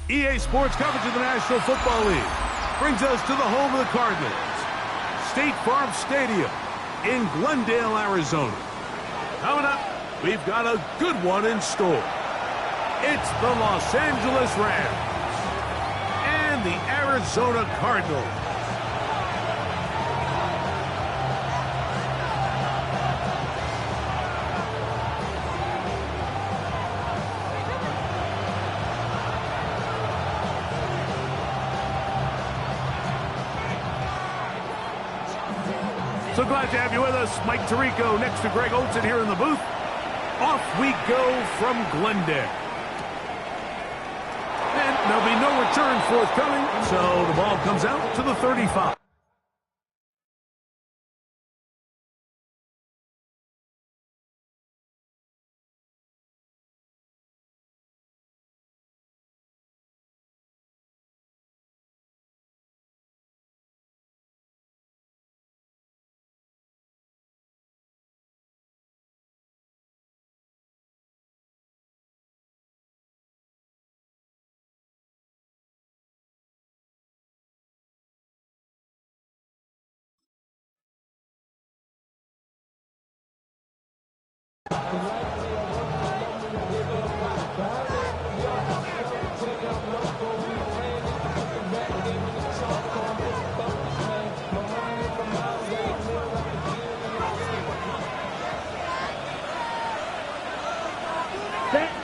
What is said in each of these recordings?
EA Sports coverage of the National Football League brings us to the home of the Cardinals, State Farm Stadium in Glendale, Arizona. Coming up, we've got a good one in store. It's the Los Angeles Rams and the Arizona Cardinals. So glad to have you with us. Mike Tirico next to Greg Olsen here in the booth. Off we go from Glendale. And there'll be no return forthcoming, so the ball comes out to the 35.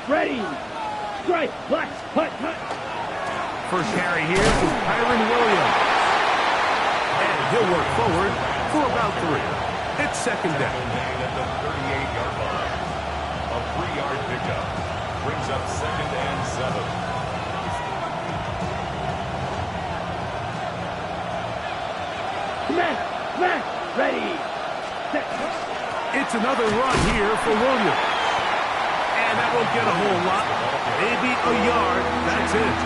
Ready. Strike. Black. Hut. First carry here is Kyron Williams. And he'll work forward for about 3. It's second down. At the 38-yard line. A 3-yard pickup. Brings up 2nd and 7. Smash. Ready. Set. It's another run here for Williams. And that won't get a whole lot. Maybe a yard. That's it.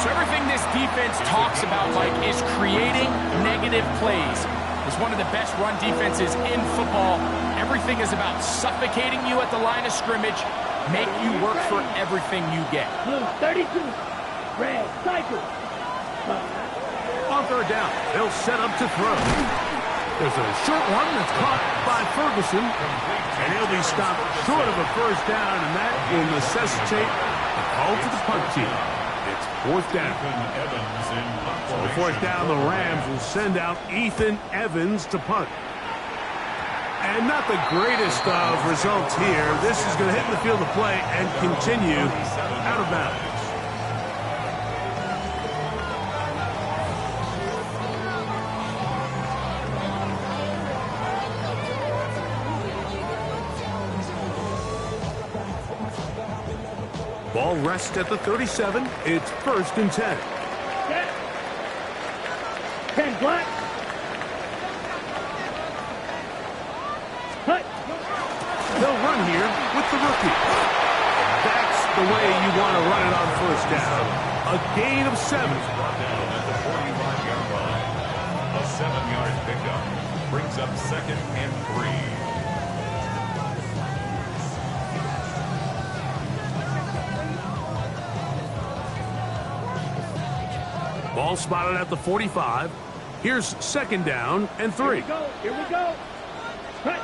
So everything this defense talks about, Mike, is creating negative plays. It's one of the best run defenses in football. Everything is about suffocating you at the line of scrimmage, make you work for everything you get. Blue 32. Red cycle. On third down, they'll set up to throw. There's a short one that's caught by Ferguson, and he'll be stopped short of a first down, and that will necessitate a call to the punt team. It's fourth down. So fourth down, the Rams will send out Ethan Evans to punt. And not the greatest of results here. This is going to hit in the field of play and continue out of bounds. Ball rests at the 37. It's 1st and 10. 10 black. Hut. They'll run here with the rookie. That's the way you want to run it on first down. A gain of 7. Brought down at the 45-yard line. A 7-yard pickup. Brings up 2nd and 3. Ball spotted at the 45. Here's 2nd down and 3. Here we go. Hut.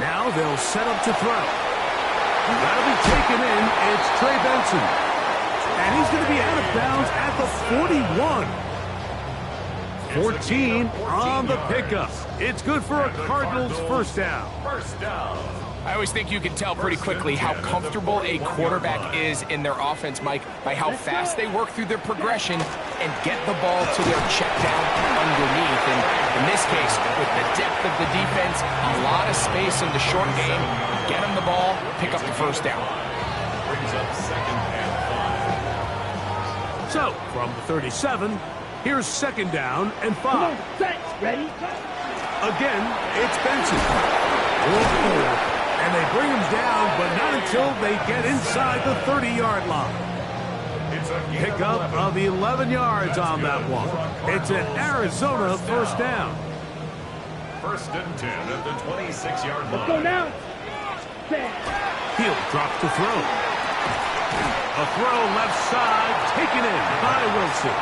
Now they'll set up to throw. That'll be taken in. It's Trey Benson. And he's going to be out of bounds at the 41. 14 on the pickup. It's good for a Cardinals first down. First down. I always think you can tell pretty quickly how comfortable a quarterback is in their offense, Mike, by how fast they work through their progression and get the ball to their check down underneath. And in this case, with the depth of the defense, a lot of space in the short game, get them the ball, pick up the first down. Brings up 2nd and 5. So, from the 37, here's 2nd down and 5. Come on, set. Ready. Again, it's Benson. And they bring him down, but not until they get inside the 30-yard line. Pickup of 11 yards on that one. It's an Arizona first down. 1st and 10 at the 26-yard line. Let's go now. He'll drop to throw. A throw left side, taken in by Wilson.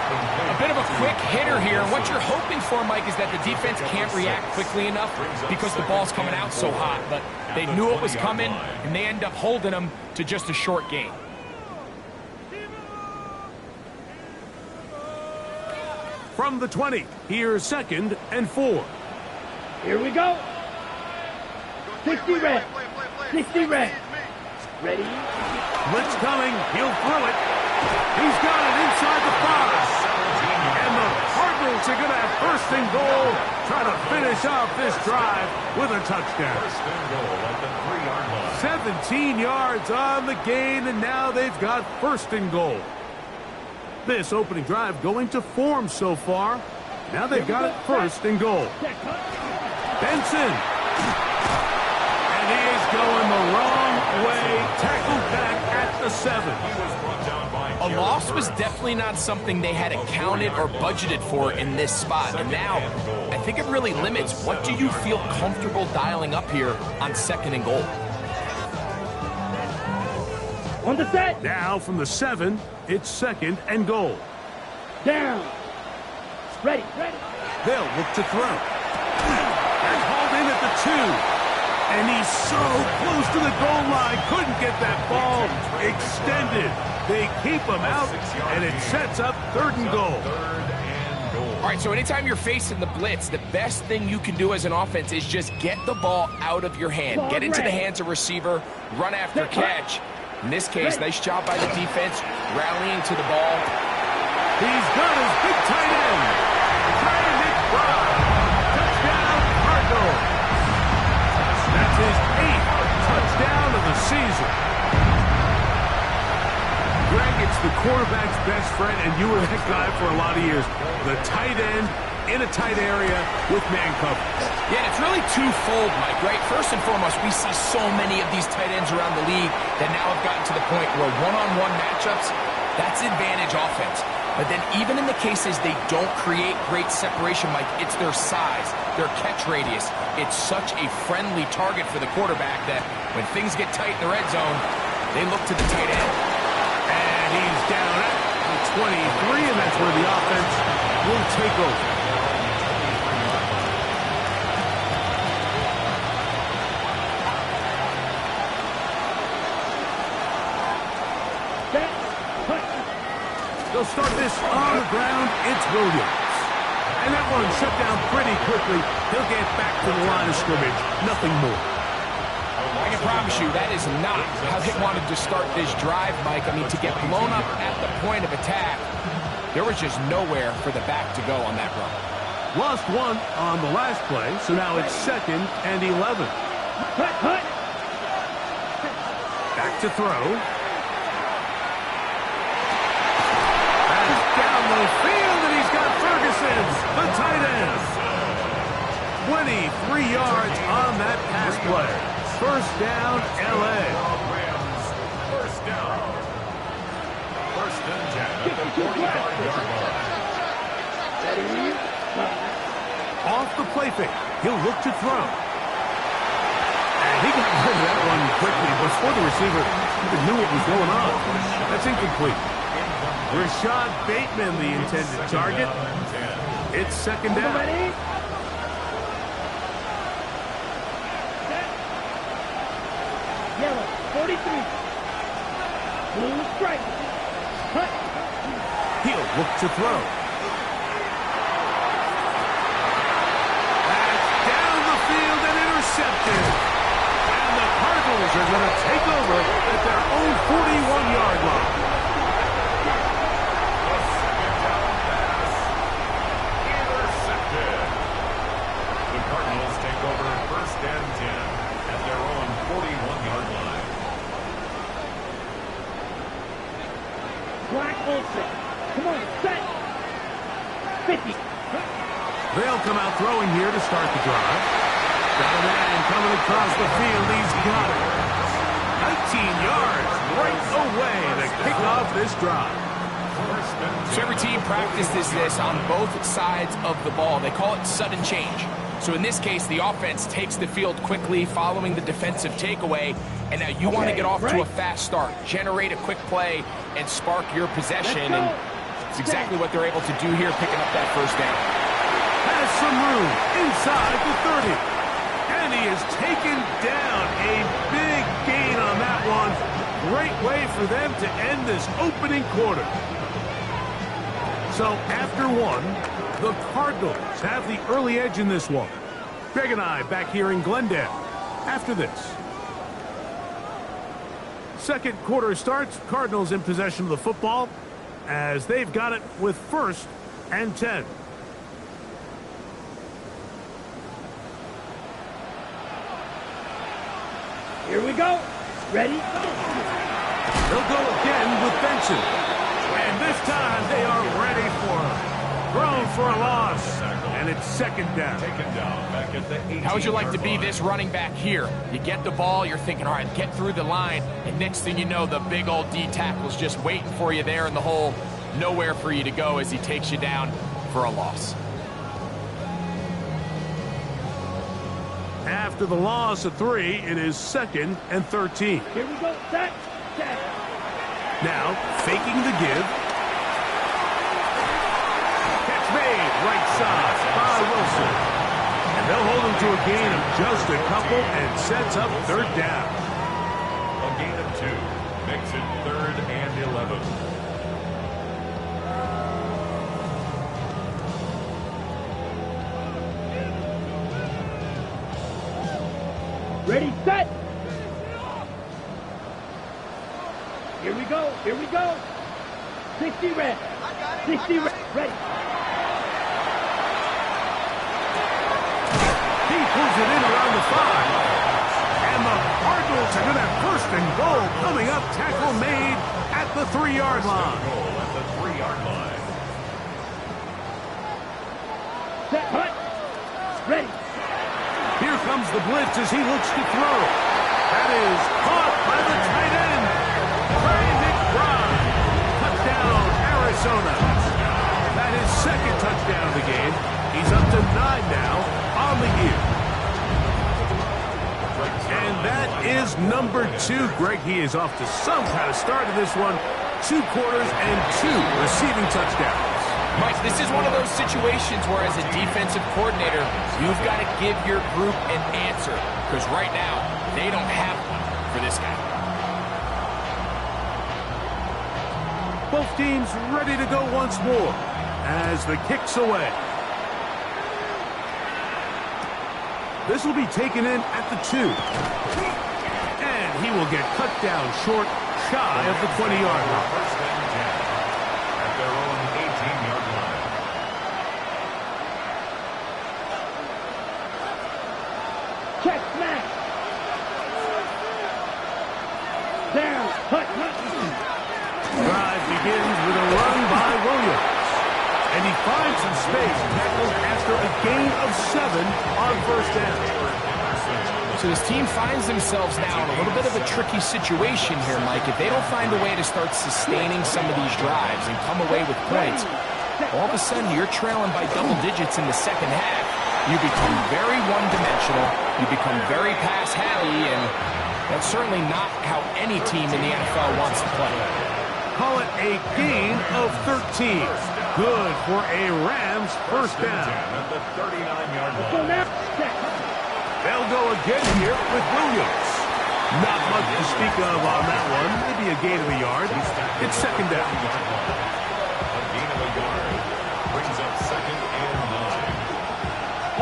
A bit of a quick hitter here. And what you're hoping for, Mike, is that the defense can't react quickly enough because the ball's coming out so hot. But they knew it was coming, and they end up holding them to just a short gain. From the 20, here's 2nd and 4. Here we go. 60 red. 60 red. Ready? Blitz coming. He'll throw it. He's got it inside the 5. And the Cardinals are going to have 1st and goal, trying to finish off this drive with a touchdown. 17 yards on the gain, and now they've got 1st and goal. This opening drive going to form so far. Now they've got it 1st and goal. Benson. And he is going the wrong way. Tackled back at the 7. A loss was definitely not something they had accounted or budgeted for in this spot. And now, I think it really limits what do you feel comfortable dialing up here on 2nd and goal. On the set. Now from the 7, it's 2nd and goal. Down. Ready. Ready. They'll look to throw. And hauled in at the 2. And he's so close to the goal line. Couldn't get that ball extended. They keep him out, and it sets up 3rd and goal. All right, so anytime you're facing the blitz, the best thing you can do as an offense is just get the ball out of your hand. Get into the hands of receiver, run after catch. In this case, nice job by the defense, rallying to the ball. He's got his big tight end. Brandon Brown. Touchdown, Cardinals. That's his 8th touchdown of the season. Greg, it's the quarterback's best friend, and you were that guy for a lot of years. The tight end in a tight area with man coverage. Yeah, and it's really twofold, Mike, right? First and foremost, we see so many of these tight ends around the league that now have gotten to the point where one-on-one matchups, that's advantage offense. But then even in the cases they don't create great separation, Mike, it's their size, their catch radius. It's such a friendly target for the quarterback that when things get tight in the red zone, they look to the tight end. And he's down at the 23, and that's where the offense will take over. They'll start this on the ground. It's Williams. And that one shut down pretty quickly. He'll get back to the line of scrimmage. Nothing more. I can promise you that is not how they wanted to start this drive, Mike. I mean, to get blown up at the point of attack, there was just nowhere for the back to go on that run. Lost one on the last play, so now it's 2nd and 11. Back to throw. Down the field, and he's got Ferguson, the tight end. 23 yards on that pass play. 1st down, L.A. First down. 1st and 10 at the 45-yard line. Off the play fake, he'll look to throw. And he got rid of that one quickly before the receiver even knew what was going on. That's incomplete. Rashad Bateman, the intended target. It's 2nd down. Yellow, 43. Blue stripe. Cut. He'll look to throw. That's down the field and intercepted. And the Cardinals are going to take over at their own 41-yard line. Come on, set. 50. They'll come out throwing here to start the drive. Got a man coming across the field. He's got it. 19 yards right away to kick off this drive. So every team practices this on both sides of the ball. They call it sudden change. So in this case, the offense takes the field quickly following the defensive takeaway, and now you want to get off to a fast start, generate a quick play, and spark your possession, and it's exactly what they're able to do here, picking up that first down. Has some room inside the 30. And he has taken down a big gain on that one. Great way for them to end this opening quarter. So after one, the Cardinals have the early edge in this one. Greg and I back here in Glendale after this. Second quarter starts. Cardinals in possession of the football as they've got it with 1st and 10. Here we go. Ready? They'll go again with Benson. And this time they are ready for him. Thrown for a loss. And it's 2nd down. Taken down back at the 18-yard How would you like to be this running back here? You get the ball, you're thinking, all right, get through the line, and next thing you know, the big old D tackle's just waiting for you there in the hole. Nowhere for you to go as he takes you down for a loss. After the loss of 3, it is 2nd and 13. Here we go. Set. Now, faking the give. Catch made, right side by Wilson. And they'll hold him to a gain of just a couple and sets up 3rd down. A gain of 2 makes it 3rd and 11. Ready, set. Here we go. 60 red. 60 red. Ready. He pulls it in around the 5. And the Cardinals are going to have 1st and goal coming up. Tackle made at the 3-yard line. Goal at the 3-yard line. Set. Hut. Ready. Here comes the blitz as he looks to throw. That is caught by the tight end. Trey McBride. Touchdown, Arizona. That is 2nd touchdown of the game. He's up to 9 now on the year. And that is number 2. Greg, he is off to some kind of start in this one. 2 quarters and 2 receiving touchdowns. Mike, this is one of those situations where as a defensive coordinator, you've got to give your group an answer. Because right now, they don't have one for this guy. Both teams ready to go once more as the kick's away. This will be taken in at the 2. And he will get cut down short, shy of the 20-yard line. 1st and 10 at their own 18-yard line. Check smash. Down. Hut. Drive begins with a run by Williams. And he finds some space tackled after a gain of 7 on 1st down. So this team finds themselves now in a little bit of a tricky situation here, Mike. If they don't find a way to start sustaining some of these drives and come away with points, all of a sudden you're trailing by double digits in the 2nd half. You become very one-dimensional. You become very pass-heavy, and that's certainly not how any team in the NFL wants to play. Call it a gain of 13. Good for a Rams 1st down. At the 39-yard Go line. now. Set. They'll go again here with Williams. Not much to speak of on that one. Maybe a gain of a yard. It's 2nd down. A gain of a yard brings up 2nd and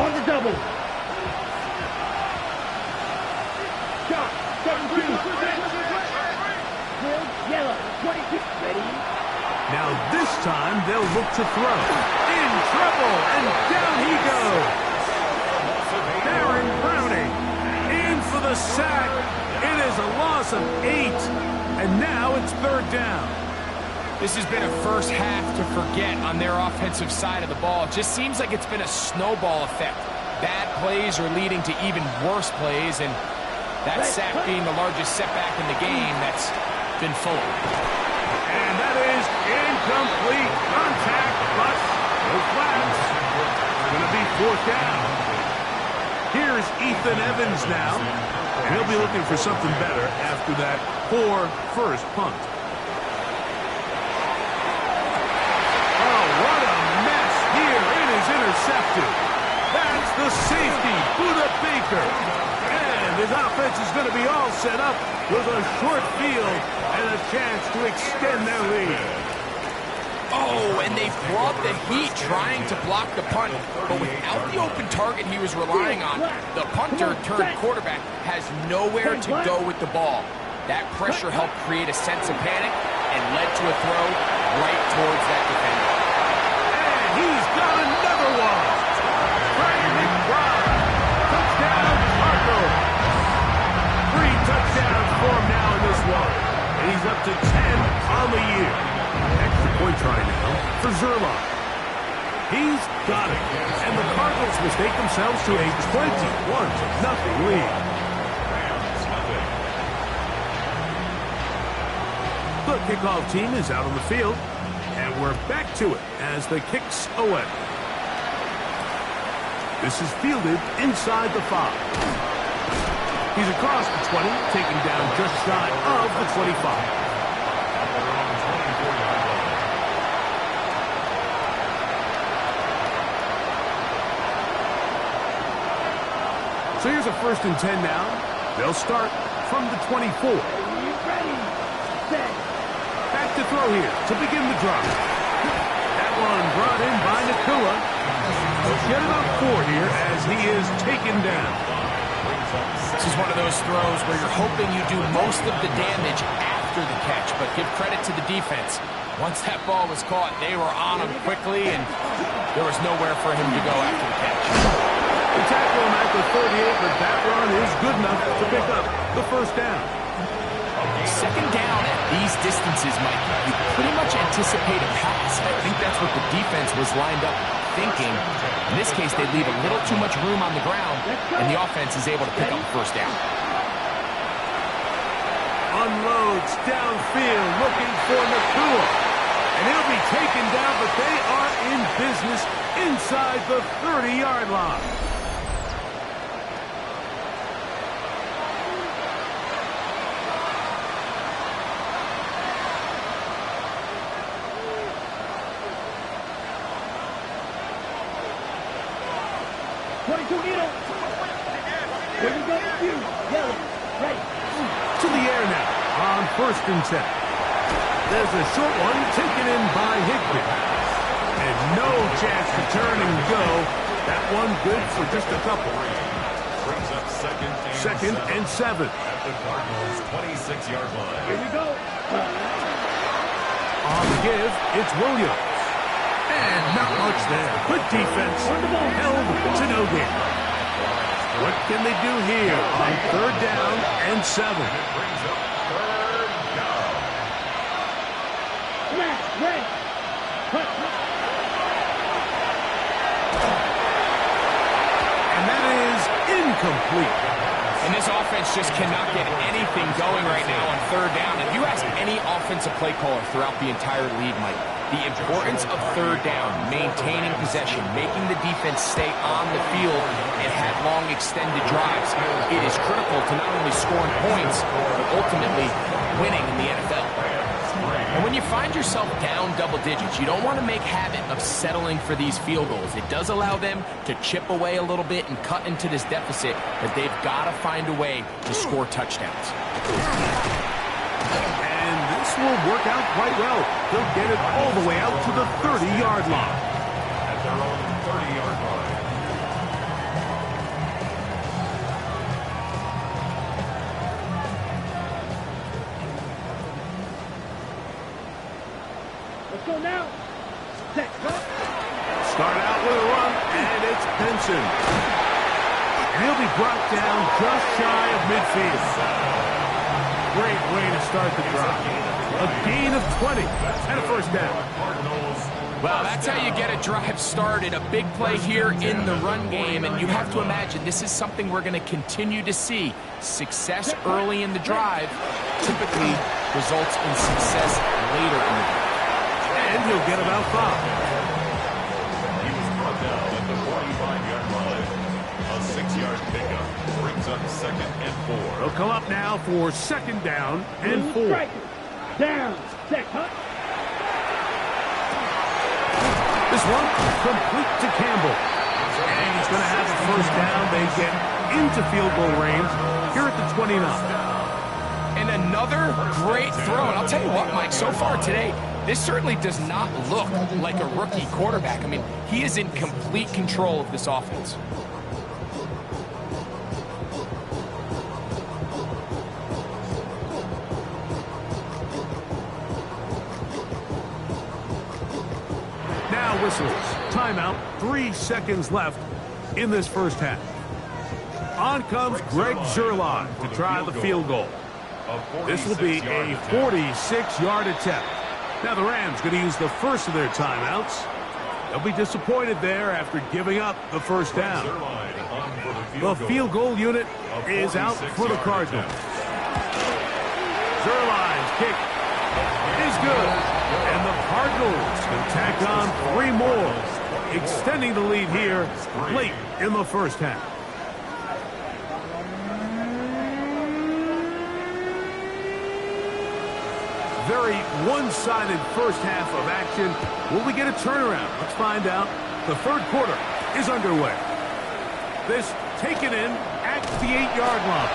9. On the double. Shot. 17. Red, yellow. 22. Ready. Now this time they'll look to throw. In trouble, and down he goes. Darren Browning in for the sack. It is a loss of 8, and now it's 3rd down. This has been a first half to forget on their offensive side of the ball. It just seems like it's been a snowball effect. Bad plays are leading to even worse plays, and that sack being the largest setback in the game, that's been Fuller. And that is incomplete contact, but no flags. It's going to be 4th down. Here's Ethan Evans now. And he'll be looking for something better after that poor first punt. Oh, what a mess here. It is intercepted. That's the safety, Buda Baker. And his offense is going to be all set up with a short field and a chance to extend their lead. Oh, and they brought the heat trying to block the punt, but without the open target he was relying on, the punter turned quarterback has nowhere to go with the ball. That pressure helped create a sense of panic and led to a throw right towards that defender. And he's got another one. Brian McBride. Touchdown, Cardinals. 3 touchdowns for him now in this one. And he's up to 10 on the year. Extra point try now for Zerline. He's got it. And the Cardinals will take themselves to a 21-0 lead. The kickoff team is out on the field. And we're back to it as the kick's away. This is fielded inside the 5. He's across the 20, taken down just shy of the 25. So here's a 1st and 10 now. They'll start from the 24. Ready, set. Back to throw here to begin the drive. That one brought in by Nakua. He'll get about 4 here as he is taken down. This is one of those throws where you're hoping you do most of the damage after the catch, but give credit to the defense. Once that ball was caught, they were on him quickly, and there was nowhere for him to go after the catch. They tackle him at the 38, but that run is good enough to pick up the 1st down. 2nd down at these distances, Mike, you pretty much anticipate a pass. I think that's what the defense was lined up thinking. In this case, they leave a little too much room on the ground, and the offense is able to pick up the 1st down. Unloads downfield, looking for Nakua. And he'll be taken down, but they are in business inside the 30-yard line. Here we go, you, yellow, right. To the air now on 1st and 10. There's a short one taken in by Higbee. And no chance to turn and go. That one good for just a couple. Brings up 2nd and 7. At the Cardinals' 26-yard line. Here we go. On the give, it's Williams. And not much there. Good defense. Held to no gain. What can they do here on 3rd down and 7? It brings up 3rd down. Smash, red. Cut. And that is incomplete. And this offense just cannot get anything going right now on 3rd down. If you ask any offensive play caller throughout the entire league, Mike, the importance of 3rd down, maintaining possession, making the defense stay on the field and have long extended drives, it is critical to not only scoring points, but ultimately winning in the NFL. And when you find yourself down double digits, you don't want to make habit of settling for these field goals. It does allow them to chip away a little bit and cut into this deficit, but they've got to find a way to score touchdowns. And this will work out quite well. They'll get it all the way out to the 30-yard line. At their own 30-yard line. Let's go now. Set, cut. Start out with a run, and it's Benson. And he'll be brought down just shy of midfield. Great way to start the drive. A gain of 20 and a 1st down. Well, that's how you get a drive started. A big play here in the run game, and you have to imagine this is something we're going to continue to see. Success early in the drive typically results in success later in the drive. And he'll get about 5. He was brought down at the 45-yard line. A 6-yard 7-yard pickup. Brings up 2nd and 4. They'll come up now for 2nd down and 4. Down. Set. Cut. This one complete to Campbell. And he's going to have a 1st down. They get into field goal range here at the 29. And another great throw. And I'll tell you what, Mike, so far today, this certainly does not look like a rookie quarterback. I mean, he is in complete control of this offense. Now whistles. Timeout. 3 seconds left in this 1st half. On comes Greg Zerline to try the field goal. This will be a 46-yard attempt. Now the Rams going to use the first of their timeouts. They'll be disappointed there after giving up the 1st down. The field goal unit is out for the Cardinals. Zerline's kick is good. And the Cardinals can tack on 3 more, extending the lead here late in the 1st half. Very one-sided 1st half of action. Will we get a turnaround? Let's find out. The 3rd quarter is underway. This taken in at the 8-yard line.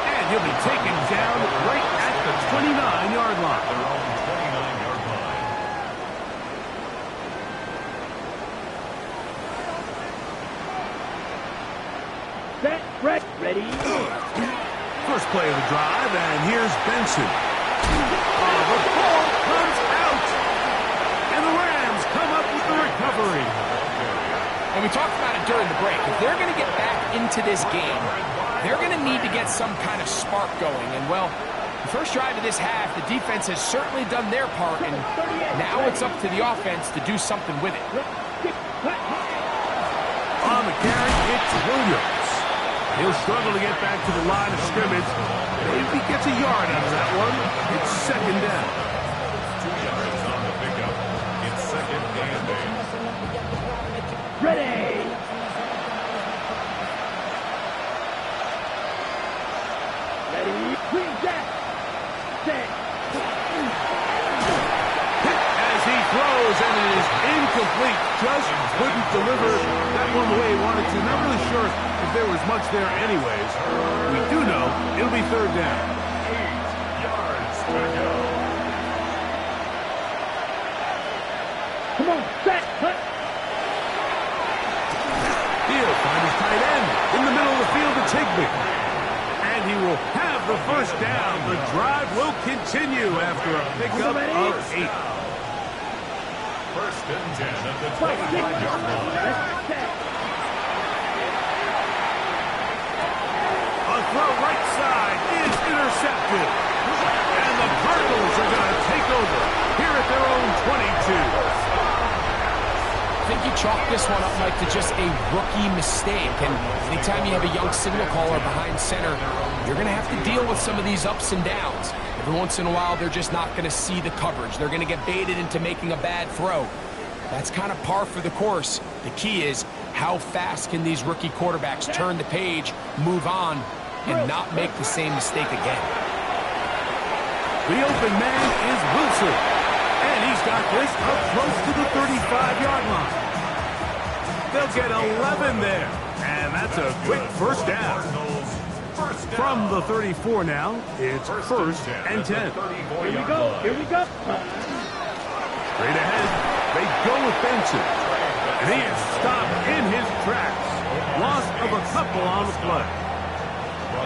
And he'll be taken down right at the 29-yard line. Their own 29-yard line. Set. Ready. First play of the drive, and here's Benson. The ball comes out, and the Rams come up with the recovery. And we talked about it during the break. If they're going to get back into this game, they're going to need to get some kind of spark going. And, well, the first drive of this half, the defense has certainly done their part, and now it's up to the offense to do something with it. On the carry, it's Williams. He'll struggle to get back to the line of scrimmage. Maybe he gets a yard out of that one. It's 2nd down. 2 yards on the pickup. It's 2nd and 8. Ready. Green Jack. Set. Hit as he throws, and it is incomplete. Just couldn't deliver that one the way he wanted to. Not really sure if there was much there anyways. We do know it'll be 3rd down. 8 yards to go. Come on. Set. Cut. He'll find his tight end in the middle of the field to Tigby. And he will have the 1st down. The drive will continue after a pickup of 8. 1st and 10 at the 25-yard line. A throw right side is intercepted. And the Cardinals are going to take over here at their own 22. I think you chalk this one up, Mike, to just a rookie mistake. And anytime you have a young signal caller behind center, you're going to have to deal with some of these ups and downs. Every once in a while, they're just not going to see the coverage. They're going to get baited into making a bad throw. That's kind of par for the course. The key is how fast can these rookie quarterbacks turn the page, move on, and not make the same mistake again. The open man is Wilson. And he's got this up close to the 35-yard line. They'll get 11 there. And that's a quick 1st down. From the 34 now, it's 1st and 10. Here we go. Here we go. Straight ahead, they go with Benson. And he is stopped in his tracks. Loss of a couple on the play.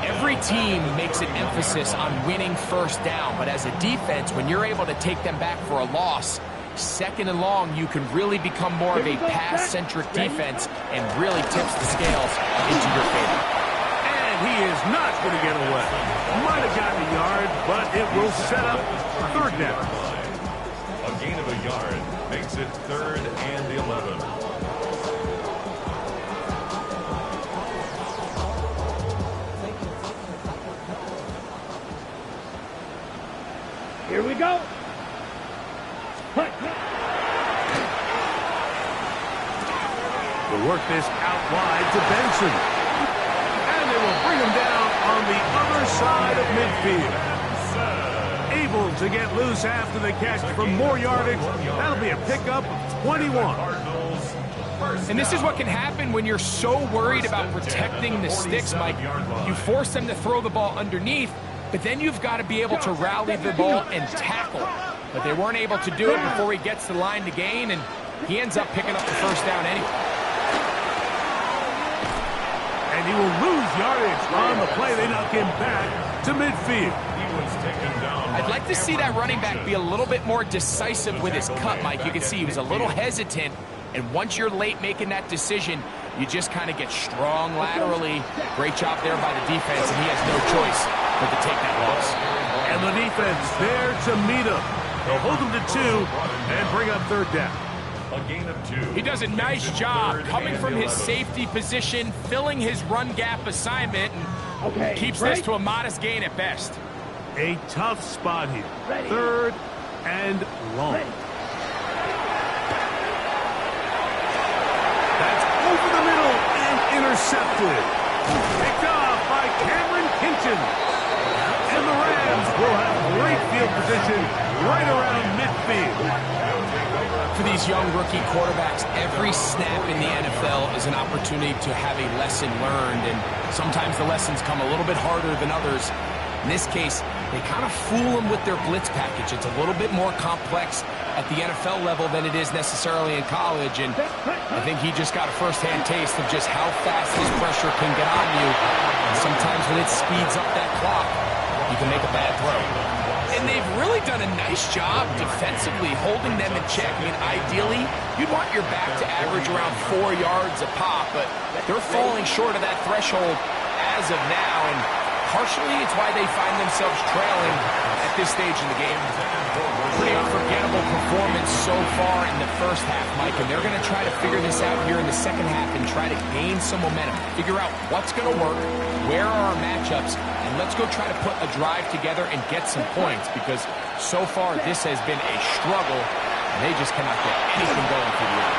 Every team makes an emphasis on winning 1st down, but as a defense, when you're able to take them back for a loss, 2nd and long, you can really become more of a pass-centric defense and really tips the scales into your favor. And he is not going to get away. Might have gotten a yard, but it will set up 3rd down. A gain of a yard makes it 3rd and 11. Here we go. We'll work this out wide to Benson. the other side of midfield. Able to get loose after the catch for more yardage. That'll be a pickup of 21. And this is what can happen when you're so worried about protecting the sticks, Mike. You force them to throw the ball underneath, but then you've got to be able to rally the ball and tackle. But they weren't able to do it before he gets the line to gain, and he ends up picking up the first down anyway. And he will lose yardage on the play. They knock him back to midfield. I'd like to see that running back be a little bit more decisive with his cut, Mike. You can see he was a little hesitant, and once you're late making that decision, you just kind of get strong laterally. Great job there by the defense, and he has no choice but to take that loss. And the defense there to meet him. They'll hold him to 2 and bring up third down. A gain of 2. He does a nice job coming from his safety position, filling his run gap assignment, and keeps this to a modest gain at best. A tough spot here. Third and long. That's over the middle and intercepted. Picked off by Cameron Hinton. And the Rams will have great field position right around midfield. For these young rookie quarterbacks, every snap in the NFL is an opportunity to have a lesson learned, and sometimes the lessons come a little bit harder than others. In this case, they kind of fool them with their blitz package. It's a little bit more complex at the NFL level than it is necessarily in college, and I think he just got a first-hand taste of just how fast his pressure can get on you. And sometimes when it speeds up that clock, you can make a bad throw. And they've really done a nice job defensively holding them in check. I mean, ideally, you'd want your back to average around 4 yards a pop, but they're falling short of that threshold as of now, and partially it's why they find themselves trailing at this stage in the game. Pretty unforgettable performance so far in the first half, Mike, and they're going to try to figure this out here in the second half and try to gain some momentum, figure out what's going to work, where are our matchups, and let's go try to put a drive together and get some points, because so far this has been a struggle, and they just cannot get anything going for the year.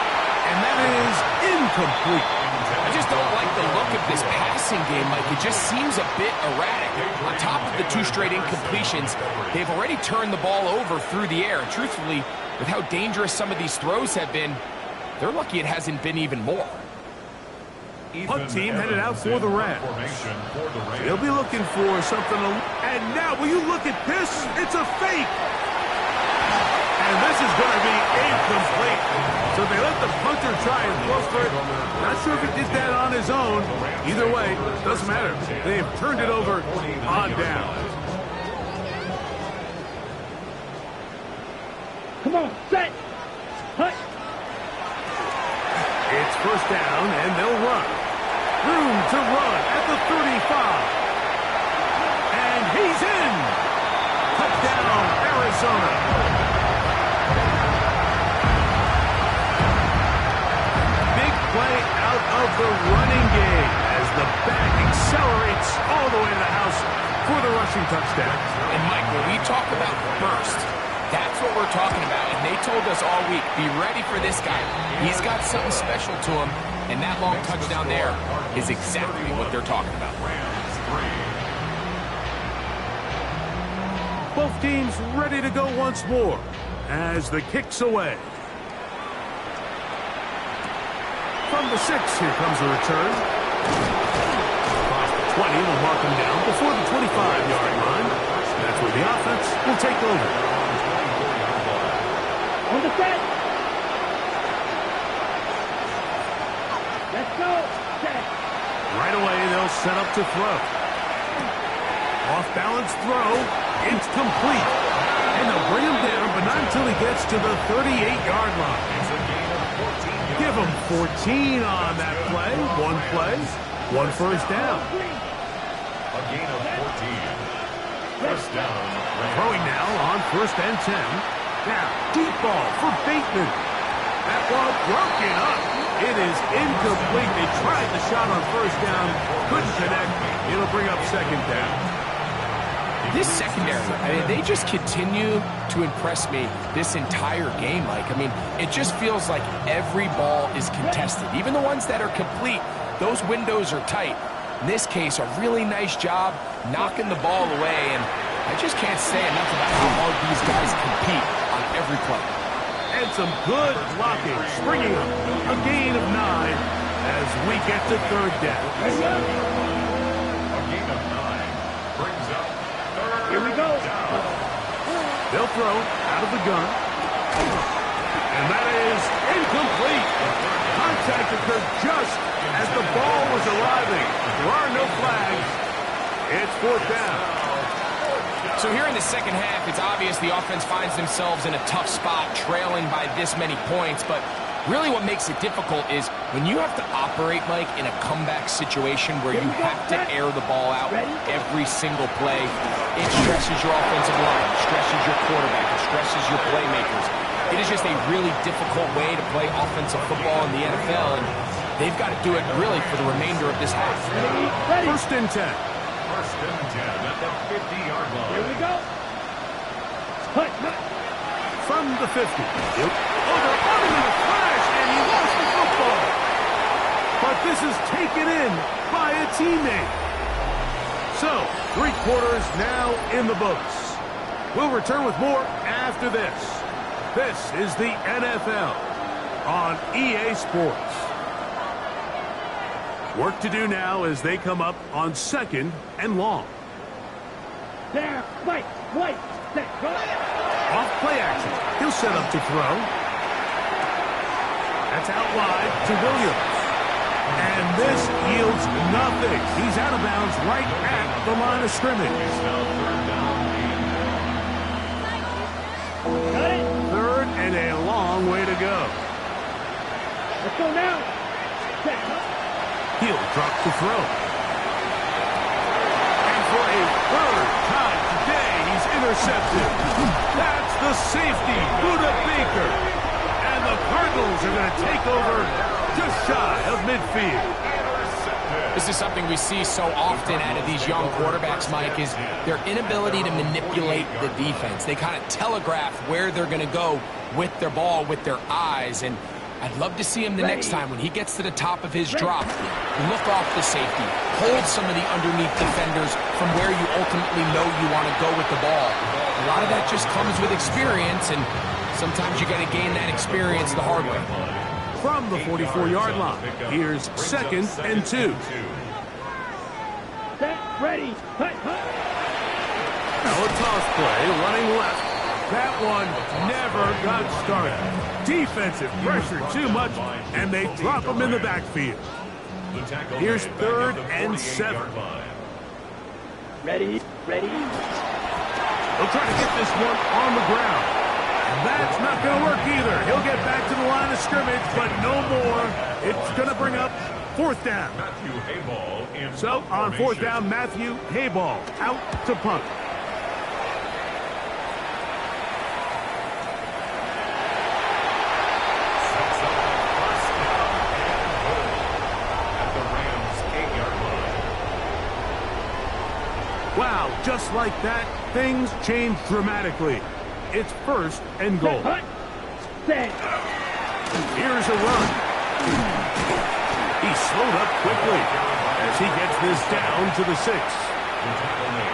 And that is incomplete. I just don't like the look of this passing game, Mike. It just seems a bit erratic. On top of the 2 straight incompletions, they've already turned the ball over through the air. And truthfully, with how dangerous some of these throws have been, they're lucky it hasn't been even more. Punt team headed out for the Rams. They'll be looking for something. And now, will you look at this? It's a fake. And this is going to be incomplete. So they let the punter try and throw for it. Not sure if he did that on his own. Either way, doesn't matter. They have turned it over on down. Come on, set. Hut. It's first down, and they'll run. Room to run at the 35. And he's in. Touchdown, Arizona. Play out of the running game as the back accelerates all the way to the house for the rushing touchdown. And Mike, when we talk about burst, that's what we're talking about. And they told us all week, be ready for this guy. He's got something special to him, and that long touchdown there is exactly what they're talking about. Both teams ready to go once more as the kick's away. From the 6, here comes the return. Across the 20 will mark him down before the 25-yard line. That's where the offense will take over. On the set. Let's go. Set. Right away, they'll set up to throw. Off-balance throw. It's complete. And they'll bring him down, but not until he gets to the 38-yard line. Give him 14 on that play. One first down. A gain of 14. First down. Throwing now on 1st and 10. Now, deep ball for Bateman. That ball broken up. It is incomplete. They tried the shot on 1st down. Couldn't connect. It'll bring up 2nd down. This secondary, I mean, they just continue to impress me this entire game, Mike. I mean, it just feels like every ball is contested. Even the ones that are complete, those windows are tight. In this case, a really nice job knocking the ball away, and I just can't say enough about how hard these guys compete on every play. And some good blocking, springing up a gain of 9 as we get to third down. A gain of 9 brings up third. Here we go. Down. They'll throw out of the gun. And that is incomplete. Contact occurred just as the ball was arriving. There are no flags. It's fourth down. So here in the second half, it's obvious the offense finds themselves in a tough spot, trailing by this many points. But really what makes it difficult is when you have to operate, Mike, in a comeback situation where you have to air the ball out every single play. It stresses your offensive line, it stresses your quarterback, it stresses your playmakers. It is just a really difficult way to play offensive football in the NFL, and they've got to do it really for the remainder of this half. First and 10. First and 10 at the 50-yard line. Here we go. Hut, hut. From the 50. Over the flash, and he lost the football. But this is taken in by a teammate. So, 3 quarters now in the books. We'll return with more after this. This is the NFL on EA Sports. Work to do now as they come up on 2nd and long. There, Mike, White, set, go. Off play action. He'll set up to throw. That's out wide to Williams. And this yields nothing. He's out of bounds right at the line of scrimmage. It's now third down and Got it. Third and a long way to go. Let's go now. Set, huh? He'll drop the throw. And for a third time today, he's intercepted. That's the safety, Buda Baker. And the Cardinals are going to take over just shy of midfield. This is something we see so often out of these young quarterbacks, Mike, is their inability to manipulate the defense. They kind of telegraph where they're going to go with their ball, with their eyes, and I'd love to see him the next time when he gets to the top of his drop. Look off the safety. Hold some of the underneath defenders from where you ultimately know you want to go with the ball. A lot of that just comes with experience, and sometimes you got to gain that experience the hard way. From the 44-yard line, here's 2nd and 2. Set, ready, hut, hut. Now a toss play, running left. That one never got started. Defensive pressure too much, and they drop him in the backfield. Here's 3rd and 7. Ready, ready. They'll try to get this one on the ground. That's not going to work either. He'll get back to the line of scrimmage, but no more. It's going to bring up 4th down. So on 4th down, Matthew Hayball out to punt. Wow, just like that, things change dramatically. It's 1st and goal. Hut, set. Here's a run. He's slowed up quickly as he gets this down to the 6.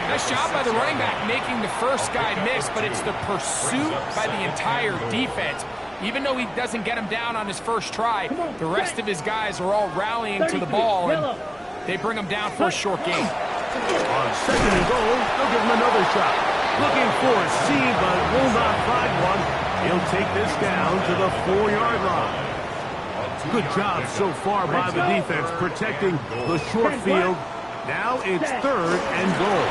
Nice job by the running back making the first guy miss, but it's the pursuit by the entire defense. Even though he doesn't get him down on his first try, the rest of his guys are all rallying to the ball, and they bring him down for a short gain. On 2nd and goal, they'll give him another shot. Looking for a seam, but will not find one. He'll take this down to the 4-yard line. Good job so far by the defense protecting the short field. Now it's 3rd and goal.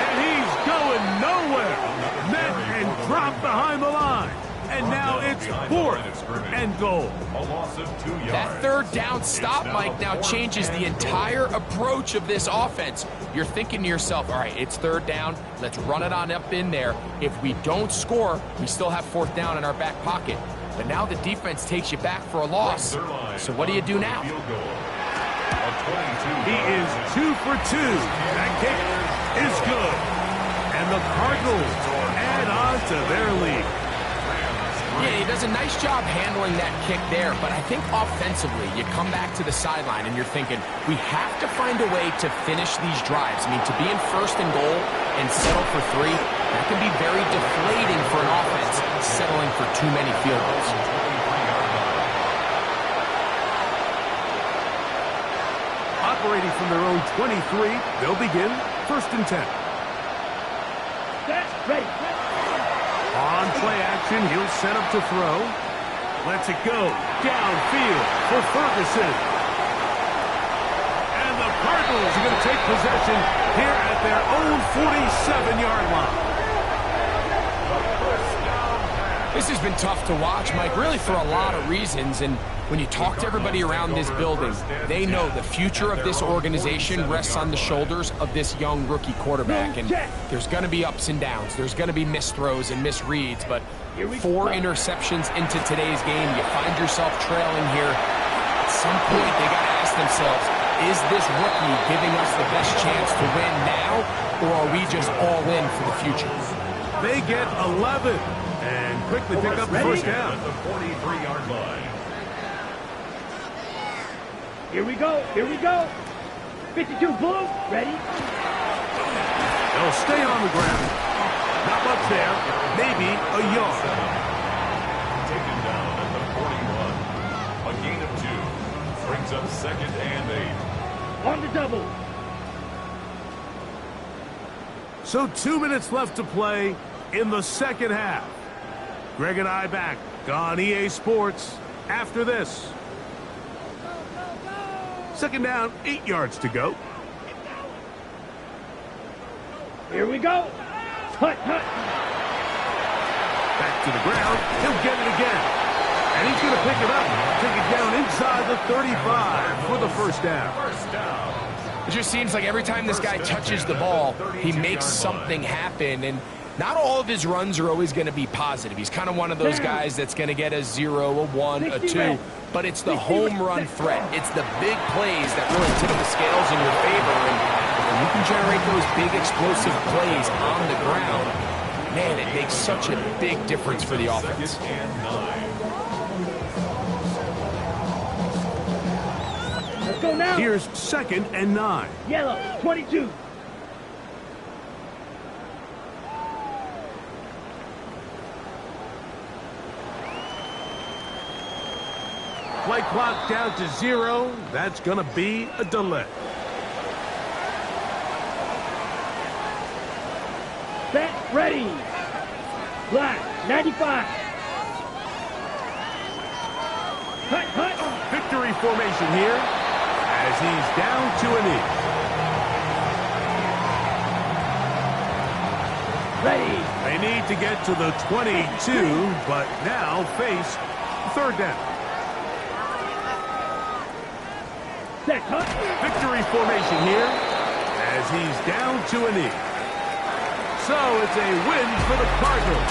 And he's going nowhere. Met and dropped behind the line. And now it's 4th and goal. That 3rd down stop, Mike, now changes the entire approach of this offense. You're thinking to yourself, all right, it's 3rd down. Let's run it on up in there. If we don't score, we still have 4th down in our back pocket. But now the defense takes you back for a loss. So what do you do now? He is 2 for 2. That kick is good. And the Cardinals add on to their lead. three. Yeah, he does a nice job handling that kick there, but I think offensively, you come back to the sideline and you're thinking, we have to find a way to finish these drives. I mean, to be in first and goal and settle for three, that can be very deflating for an offense settling for too many field goals. Operating from their own 23, they'll begin first and 10. Set, ready. On play action, he'll set up to throw. Lets it go downfield for Ferguson. And the Cardinals are going to take possession here at their own 47-yard line. This has been tough to watch, Mike, really for a lot of reasons. And when you talk to everybody around this building, they know the future of this organization rests on the shoulders of this young rookie quarterback. And there's going to be ups and downs. There's going to be missed throws and misreads. But 4 interceptions into today's game, you find yourself trailing here. At some point, they got to ask themselves, is this rookie giving us the best chance to win now, or are we just all in for the future? They get 11 and quickly pick up the first down. At the 43-yard line. Here we go. Here we go. 52 blue. Ready. They'll stay on the ground. Not much there. Maybe a yard. Taken down at the 41. A gain of 2. Brings up second and 8. On the double. So 2 minutes left to play in the second half. Greg and I back on EA Sports after this. Second down, 8 yards to go. Here we go. Hut, hut. Back to the ground. He'll get it again. And he's going to pick it up. Take it down inside the 35 for the first down. It just seems like every time this guy touches the ball, he makes something happen. And not all of his runs are always going to be positive. He's kind of one of those guys that's going to get a 0, a 1, a 2. But it's the home run threat. It's the big plays that really tip the scales in your favor. And when you can generate those big explosive plays on the ground, man, it makes such a big difference for the offense. Second and 9. Let's go now. Here's second and 9. Yellow. 22. Play clock down to 0. That's going to be a delay. Set, ready. Black, 95. Hut, hut. Victory formation here as he's down to a knee. Ready. They need to get to the 22, but now face third down. Set, hut. Victory formation here as he's down to a knee. So it's a win for the Cardinals.